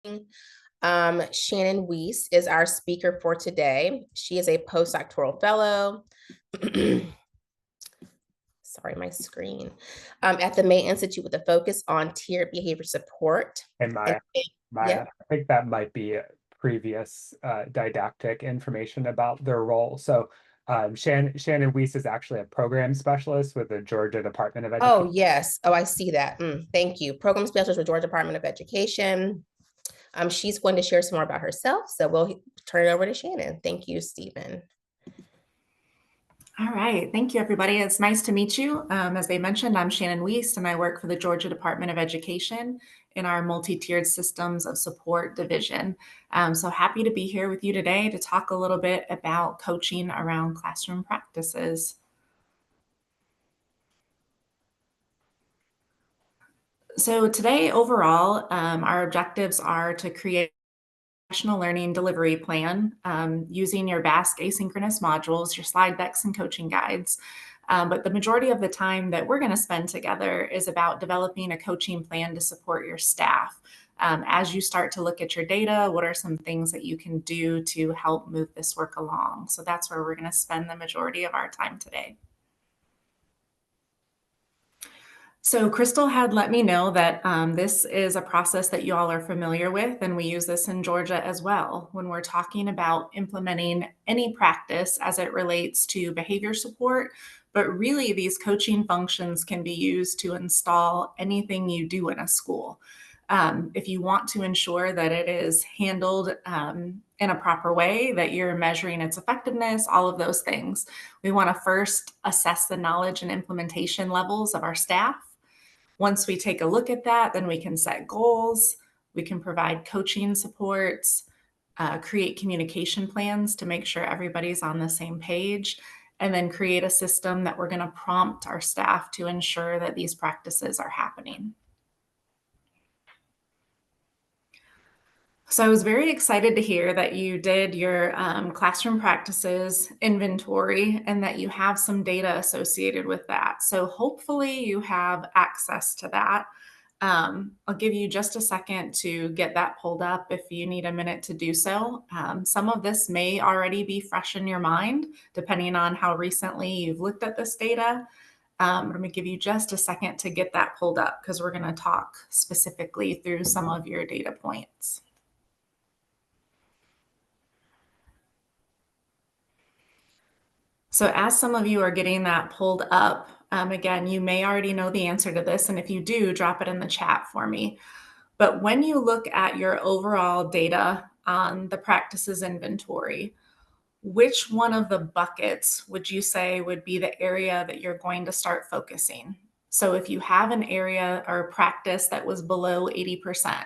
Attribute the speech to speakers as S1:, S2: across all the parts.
S1: Shannon Weist is our speaker for today. She is a postdoctoral fellow. Sorry, my screen. At the May Institute with a focus on tiered behavior support.
S2: And
S1: Yeah.
S2: I think that might be previous didactic information about their role. So Shannon Weiss is actually a program specialist with the Georgia Department of Education.
S1: Oh, yes. Oh, I see that. Thank you. Program specialist with Georgia Department of Education. She's going to share some more about herself. So we'll turn it over to Shannon. Thank you, Stephen.
S3: All right. Thank you, everybody. It's nice to meet you. As they mentioned, I'm Shannon Weist, and I work for the Georgia Department of Education in our multi-tiered systems of support division. So happy to be here with you today to talk a little bit about coaching around classroom practices. So today, overall, our objectives are to create professional learning delivery plan using your BASC asynchronous modules, your slide decks, and coaching guides. But the majority of the time that we're going to spend together is about developing a coaching plan to support your staff. As you start to look at your data, what are some things that you can do to help move this work along? So that's where we're going to spend the majority of our time today. So Crystal had let me know that this is a process that you all are familiar with, and we use this in Georgia as well when we're talking about implementing any practice as it relates to behavior support. But really, these coaching functions can be used to install anything you do in a school. If you want to ensure that it is handled in a proper way, that you're measuring its effectiveness, all of those things, we want to first assess the knowledge and implementation levels of our staff. Once we take a look at that, then we can set goals, we can provide coaching supports, create communication plans to make sure everybody's on the same page, and then create a system that we're going to prompt our staff to ensure that these practices are happening. So I was very excited to hear that you did your classroom practices inventory and that you have some data associated with that. So hopefully you have access to that. I'll give you just a second to get that pulled up if you need a minute to do so. Some of this may already be fresh in your mind, depending on how recently you've looked at this data. I'm going to give you just a second to get that pulled up because we're going to talk specifically through some of your data points. So as some of you are getting that pulled up, again, you may already know the answer to this, and if you do, drop it in the chat for me. But when you look at your overall data on the practices inventory, which one of the buckets would you say would be the area that you're going to start focusing? So if you have an area or practice that was below 80%,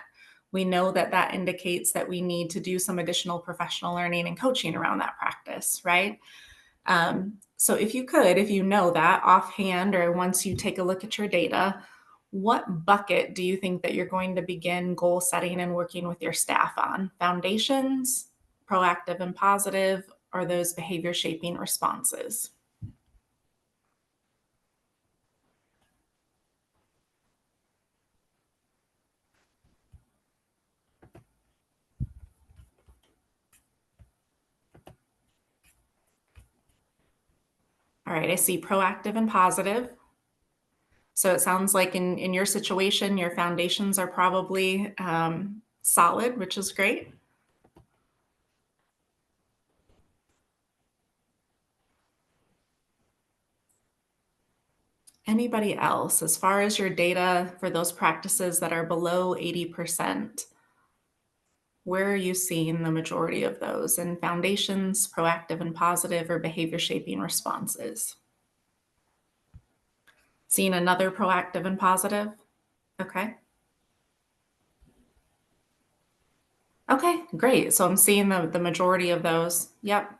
S3: we know that that indicates that we need to do some additional professional learning and coaching around that practice, right? So if you know that offhand, or once you take a look at your data, what bucket do you think that you're going to begin goal setting and working with your staff on? Foundations, proactive and positive, or those behavior shaping responses? All right, I see proactive and positive. So it sounds like in your situation, your foundations are probably solid, which is great. Anybody else, as far as your data for those practices that are below 80%, where are you seeing the majority of those in foundations, proactive and positive, or behavior shaping responses? Seeing another proactive and positive? Okay. Okay, great. So I'm seeing the majority of those. Yep.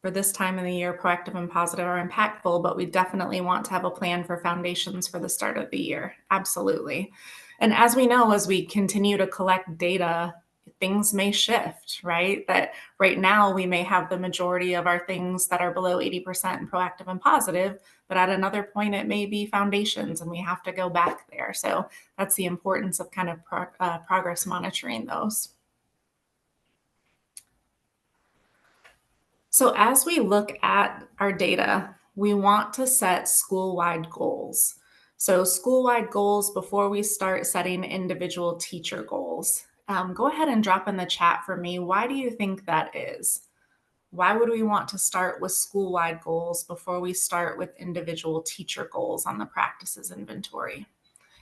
S3: For this time of the year, proactive and positive are impactful, but we definitely want to have a plan for foundations for the start of the year. Absolutely. And as we know, as we continue to collect data things may shift, right? That right now we may have the majority of our things that are below 80% and proactive and positive, but at another point it may be foundations and we have to go back there. So that's the importance of kind of progress monitoring those. So as we look at our data, we want to set school-wide goals. So school-wide goals before we start setting individual teacher goals. Go ahead and drop in the chat for me. Why do you think that is? Why would we want to start with school-wide goals before we start with individual teacher goals on the practices inventory?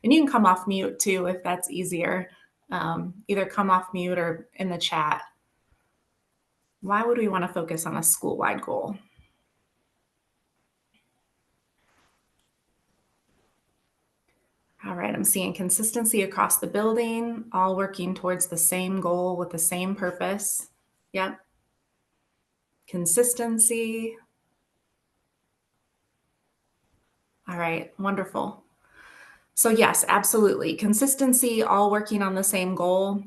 S3: And you can come off mute too if that's easier. Either come off mute or in the chat. Why would we want to focus on a school-wide goal? All right, I'm seeing consistency across the building, all working towards the same goal with the same purpose. Yep. Consistency. All right, wonderful. So yes, absolutely. Consistency, all working on the same goal.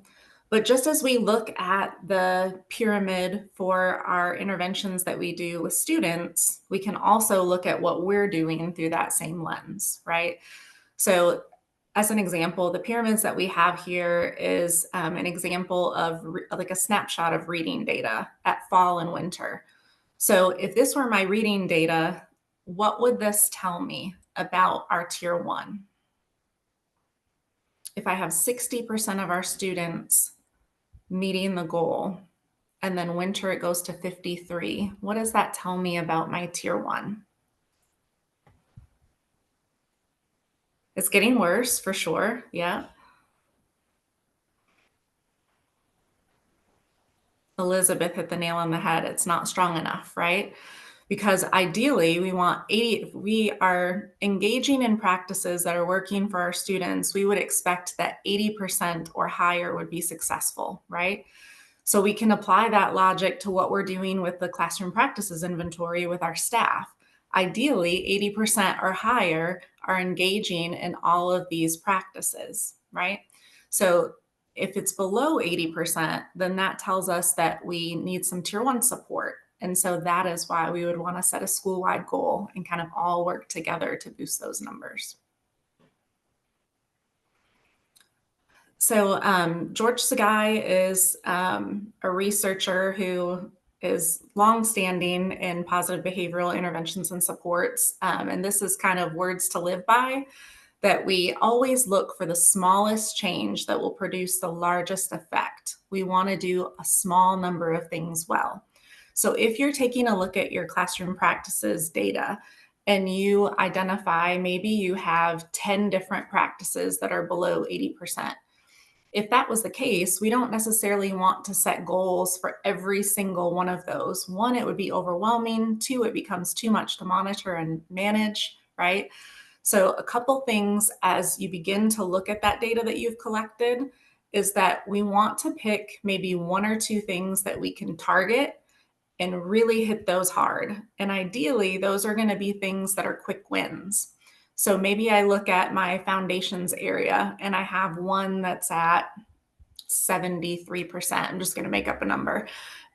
S3: But just as we look at the pyramid for our interventions that we do with students, we can also look at what we're doing through that same lens, right? So as an example, the pyramids that we have here is an example of like a snapshot of reading data at fall and winter. So if this were my reading data, what would this tell me about our tier 1? If I have 60% of our students meeting the goal, and then winter it goes to 53, what does that tell me about my tier 1? It's getting worse for sure. Yeah. Elizabeth hit the nail on the head. It's not strong enough, right? Because ideally we want 80, if we are engaging in practices that are working for our students, we would expect that 80% or higher would be successful, right? So we can apply that logic to what we're doing with the classroom practices inventory with our staff. Ideally, 80% or higher are engaging in all of these practices, right? So if it's below 80%, then that tells us that we need some tier 1 support. And so that is why we would want to set a school-wide goal and kind of all work together to boost those numbers. So George Sagai is a researcher who is longstanding in positive behavioral interventions and supports. And this is kind of words to live by, that we always look for the smallest change that will produce the largest effect. We want to do a small number of things well. So if you're taking a look at your classroom practices data and you identify maybe you have 10 different practices that are below 80%, if that was the case, we don't necessarily want to set goals for every single one of those. 1, it would be overwhelming. 2, it becomes too much to monitor and manage, right? So a couple things as you begin to look at that data that you've collected is that we want to pick maybe 1 or 2 things that we can target and really hit those hard. And ideally, those are going to be things that are quick wins. So maybe I look at my foundations area and I have one that's at 73%. I'm just going to make up a number.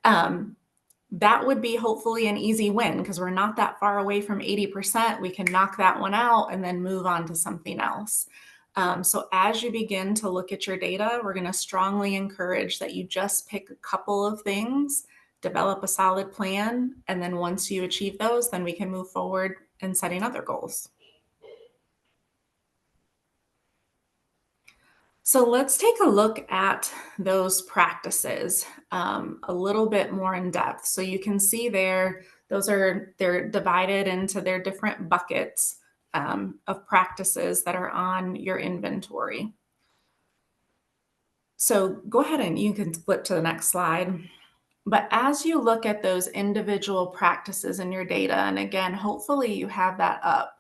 S3: That would be hopefully an easy win because we're not that far away from 80%. We can knock that one out and then move on to something else. So as you begin to look at your data, we're going to strongly encourage that you just pick a couple of things, develop a solid plan, and then once you achieve those, then we can move forward in setting other goals. So let's take a look at those practices a little bit more in depth. So you can see there, they're divided into their different buckets of practices that are on your inventory. So go ahead and you can flip to the next slide. But as you look at those individual practices in your data, and again, hopefully you have that up,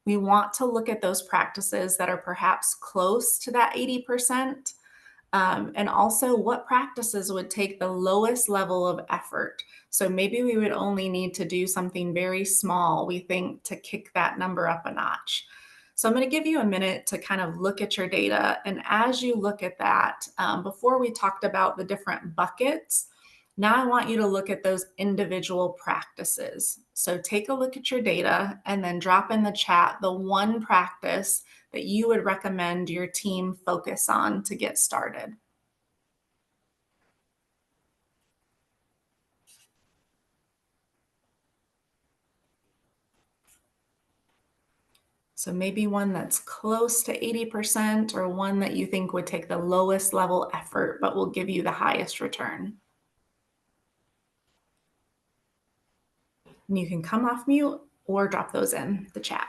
S3: we want to look at those practices that are perhaps close to that 80%, and also what practices would take the lowest level of effort. So maybe we would only need to do something very small, we think, to kick that number up a notch. So I'm going to give you a minute to kind of look at your data. And as you look at that, before we talked about the different buckets, now I want you to look at those individual practices. So take a look at your data and then drop in the chat the one practice that you would recommend your team focus on to get started. So maybe one that's close to 80% or one that you think would take the lowest level effort but will give you the highest return. And you can come off mute or drop those in the chat.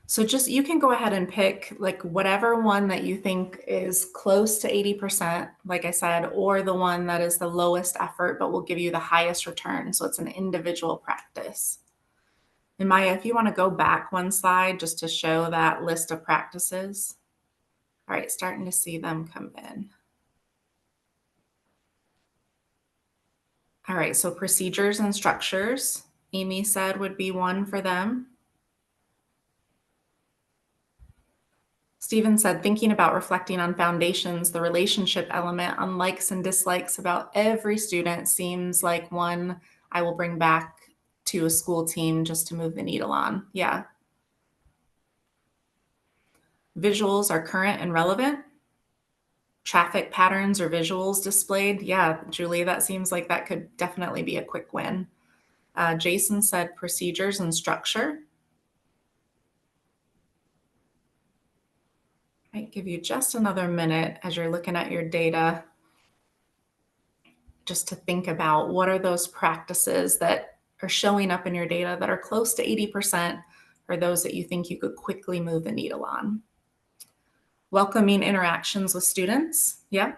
S3: So just, you can go ahead and pick like whatever one that you think is close to 80%, like I said, or the one that is the lowest effort, but will give you the highest return. So it's an individual practice. And Maya, if you want to go back one slide just to show that list of practices. All right, starting to see them come in. All right, so procedures and structures, Amy said would be one for them. Stephen said, thinking about reflecting on foundations, the relationship element on likes and dislikes about every student seems like one I will bring back to a school team just to move the needle on. Yeah. Visuals are current and relevant. Traffic patterns or visuals displayed. Yeah, Julie, that seems like that could definitely be a quick win. Jason said procedures and structure. I'd give you just another minute as you're looking at your data just to think about what are those practices that are showing up in your data that are close to 80% or those that you think you could quickly move the needle on. Welcoming interactions with students. Yeah.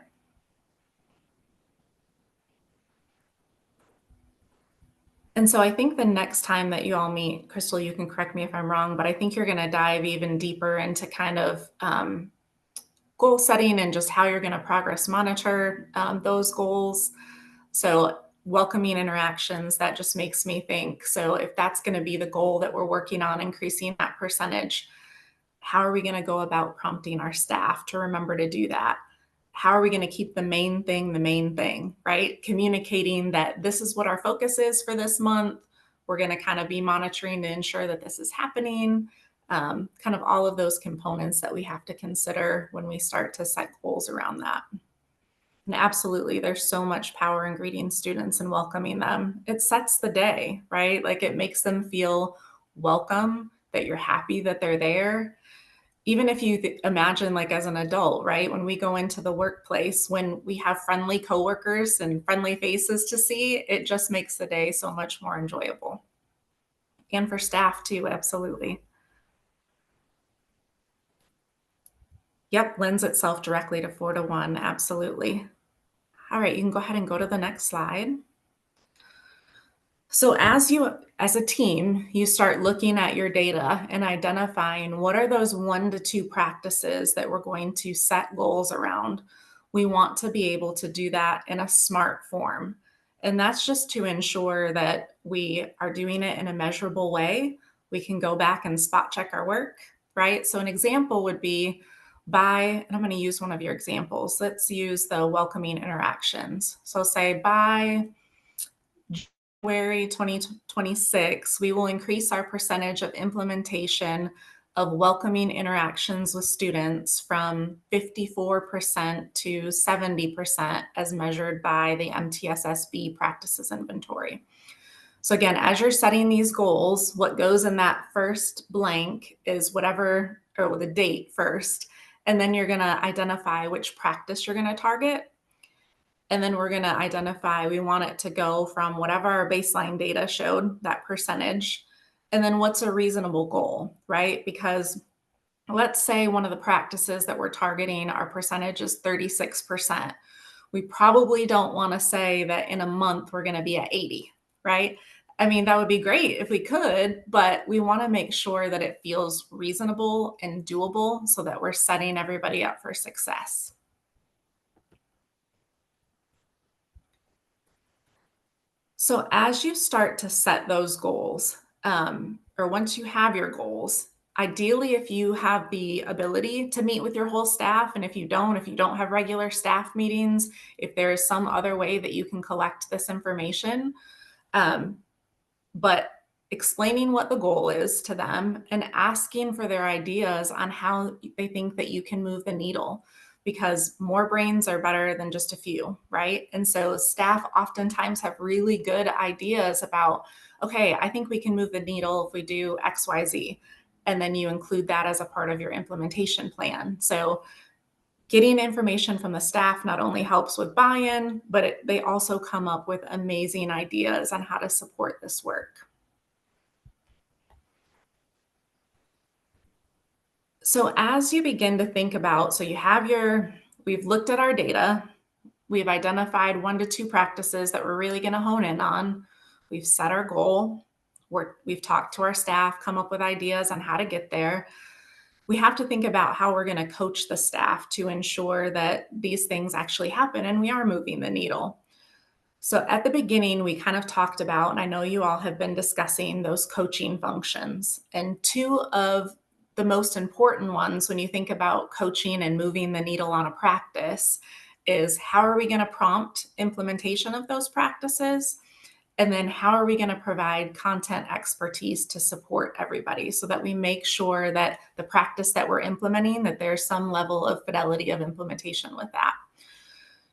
S3: And so I think the next time that you all meet, Crystal, you can correct me if I'm wrong, but I think you're going to dive even deeper into kind of goal setting and just how you're going to progress monitor those goals. So welcoming interactions, that just makes me think, so if that's going to be the goal that we're working on, increasing that percentage, how are we going to go about prompting our staff to remember to do that? How are we going to keep the main thing, right? Communicating that this is what our focus is for this month. We're going to kind of be monitoring to ensure that this is happening. Kind of all of those components that we have to consider when we start to set goals around that. And absolutely, there's so much power in greeting students and welcoming them. It sets the day, right? Like it makes them feel welcome, that you're happy that they're there. Even if you imagine like as an adult, right? When we go into the workplace, when we have friendly coworkers and friendly faces to see, it just makes the day so much more enjoyable. And for staff too, absolutely. Yep, lends itself directly to 4-to-1, absolutely. All right, you can go ahead and go to the next slide. So as a team, you start looking at your data and identifying what are those 1 to 2 practices that we're going to set goals around. We want to be able to do that in a smart form. And that's just to ensure that we are doing it in a measurable way. We can go back and spot check our work, right? So an example would be and I'm going to use one of your examples. Let's use the welcoming interactions. So say by January 2026, we will increase our percentage of implementation of welcoming interactions with students from 54% to 70% as measured by the MTSS-B practices inventory. So again, as you're setting these goals, what goes in that first blank is whatever, or the date first, and then you're going to identify which practice you're going to target. And then we're going to identify, we want it to go from whatever our baseline data showed, that percentage. And then what's a reasonable goal, right? Because let's say one of the practices that we're targeting, our percentage is 36%. We probably don't want to say that in a month we're going to be at 80, right? I mean, that would be great if we could, but we want to make sure that it feels reasonable and doable so that we're setting everybody up for success. So as you start to set those goals, or once you have your goals, ideally, if you have the ability to meet with your whole staff, and if you don't have regular staff meetings, if there is some other way that you can collect this information, but explaining what the goal is to them and asking for their ideas on how they think that you can move the needle, because more brains are better than just a few, right? And so staff oftentimes have really good ideas about, okay, I think we can move the needle if we do X, Y, Z. And then you include that as a part of your implementation plan. So getting information from the staff not only helps with buy-in, but they also come up with amazing ideas on how to support this work. So as you begin to think about, so you have we've looked at our data, we've identified 1 to 2 practices that we're really going to hone in on. We've set our goal. We've talked to our staff, come up with ideas on how to get there. We have to think about how we're going to coach the staff to ensure that these things actually happen and we are moving the needle. So at the beginning, we kind of talked about, and I know you all have been discussing those coaching functions. And 2 of the most important ones when you think about coaching and moving the needle on a practice is, how are we going to prompt implementation of those practices? And then how are we going to provide content expertise to support everybody so that we make sure that the practice that we're implementing, that there's some level of fidelity of implementation with that.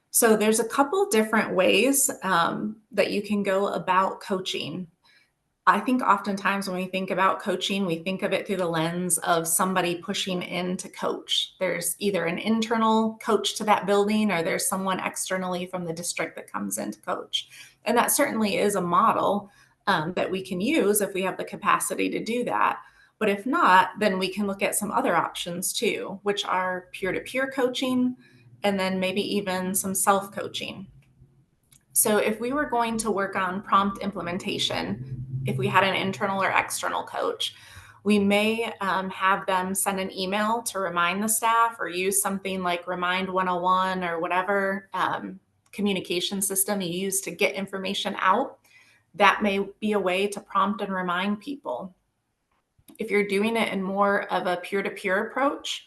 S3: So there's a couple different ways that you can go about coaching. I think oftentimes when we think about coaching, we think of it through the lens of somebody pushing in to coach. There's either an internal coach to that building, or there's someone externally from the district that comes in to coach. And that certainly is a model that we can use if we have the capacity to do that. But if not, then we can look at some other options too, which are peer-to-peer coaching, and then maybe even some self-coaching. So if we were going to work on prompt implementation, if we had an internal or external coach, we may have them send an email to remind the staff, or use something like Remind 101 or whatever communication system you use to get information out. That may be a way to prompt and remind people. If you're doing it in more of a peer-to-peer approach,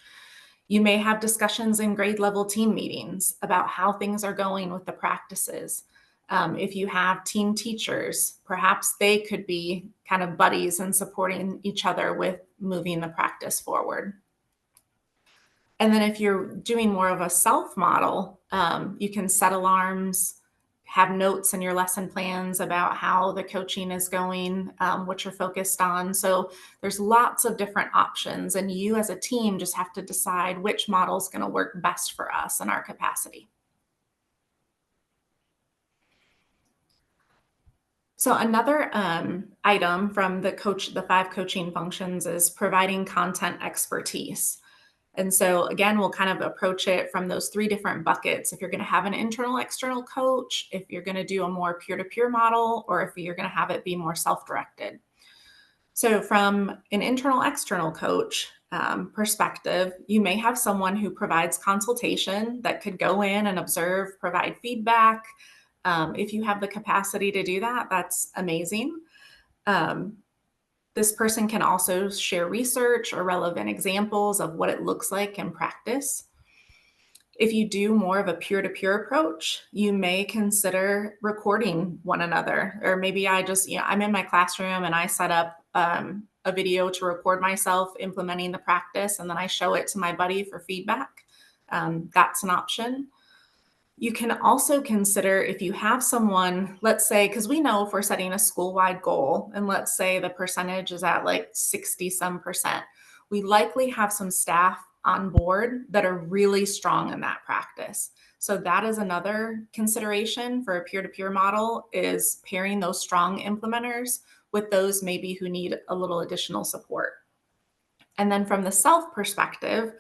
S3: you may have discussions in grade level team meetings about how things are going with the practices. If you have team teachers, perhaps they could be kind of buddies and supporting each other with moving the practice forward. And then if you're doing more of a self model, you can set alarms, have notes in your lesson plans about how the coaching is going, what you're focused on. So there's lots of different options, and you as a team just have to decide which model is going to work best for us and our capacity. So another item from the 5 coaching functions is providing content expertise. And so again, we'll kind of approach it from those 3 different buckets. If you're going to have an internal, external coach, if you're going to do a more peer-to-peer model, or if you're going to have it be more self-directed. So from an internal, external coach perspective, you may have someone who provides consultation that could go in and observe, provide feedback. If you have the capacity to do that, that's amazing. This person can also share research or relevant examples of what it looks like in practice. If you do more of a peer-to-peer approach, you may consider recording one another. Or maybe I'm in my classroom and I set up a video to record myself implementing the practice, and then I show it to my buddy for feedback. That's an option. You can also consider if you have someone, let's say, because we know if we're setting a school-wide goal, and let's say the percentage is at like 60 some percent, we likely have some staff on board that are really strong in that practice. So that is another consideration for a peer-to-peer model, is pairing those strong implementers with those maybe who need a little additional support. And then from the self perspective,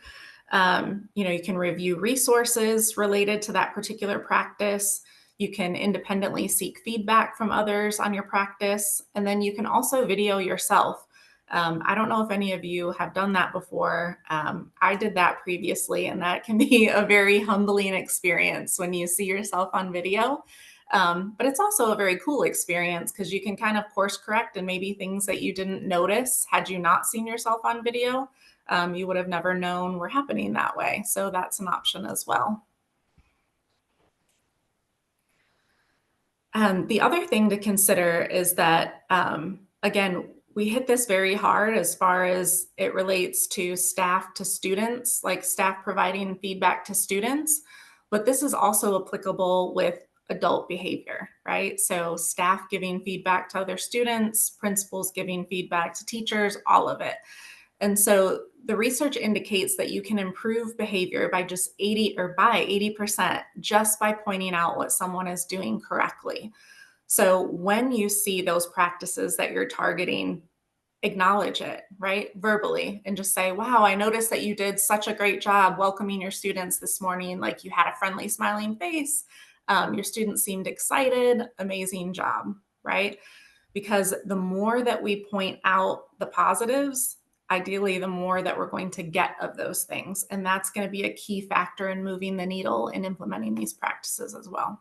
S3: you can review resources related to that particular practice. You can independently seek feedback from others on your practice. And then you can also video yourself. I don't know if any of you have done that before. I did that previously, and that can be a very humbling experience when you see yourself on video. But it's also a very cool experience because you can kind of course correct, and maybe things that you didn't notice had you not seen yourself on video, you would have never known were happening that way. So that's an option as well. The other thing to consider is that, again, we hit this very hard as far as it relates to staff to students, like staff providing feedback to students, but this is also applicable with adult behavior, right? So staff giving feedback to other students, principals giving feedback to teachers, all of it. And so the research indicates that you can improve behavior by just 80% just by pointing out what someone is doing correctly. So when you see those practices that you're targeting, acknowledge it, right? Verbally, and just say, wow, I noticed that you did such a great job welcoming your students this morning. Like, you had a friendly, smiling face. Your students seemed excited. Amazing job, right? Because the more that we point out the positives, ideally, the more that we're going to get of those things. And that's going to be a key factor in moving the needle and implementing these practices as well.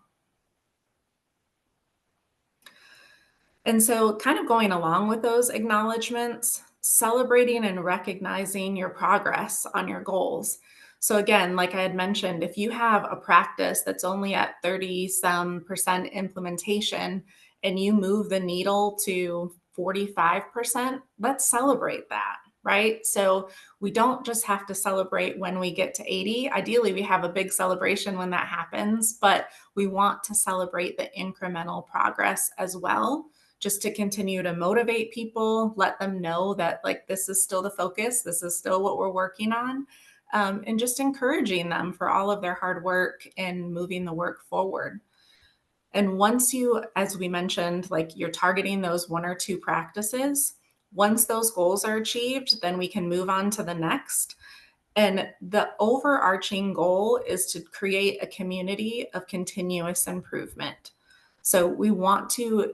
S3: And so, kind of going along with those acknowledgments, celebrating and recognizing your progress on your goals. So again, like I had mentioned, if you have a practice that's only at 30 some percent implementation and you move the needle to 45%, let's celebrate that, right? So we don't just have to celebrate when we get to 80. Ideally, we have a big celebration when that happens, but we want to celebrate the incremental progress as well, just to continue to motivate people, let them know that, like, this is still the focus, this is still what we're working on, and just encouraging them for all of their hard work and moving the work forward. And once you, as we mentioned, like, you're targeting those 1 or 2 practices, once those goals are achieved, then we can move on to the next. And the overarching goal is to create a community of continuous improvement. So we want to,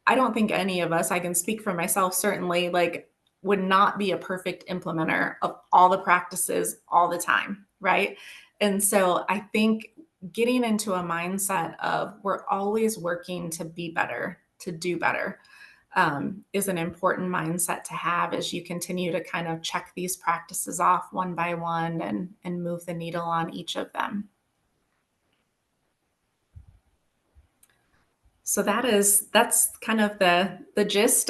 S3: I don't think any of us, I can speak for myself certainly, like, would not be a perfect implementer of all the practices all the time, right? And so I think getting into a mindset of we're always working to be better, to do better, is an important mindset to have as you continue to kind of check these practices off one by one and move the needle on each of them. So that's kind of the gist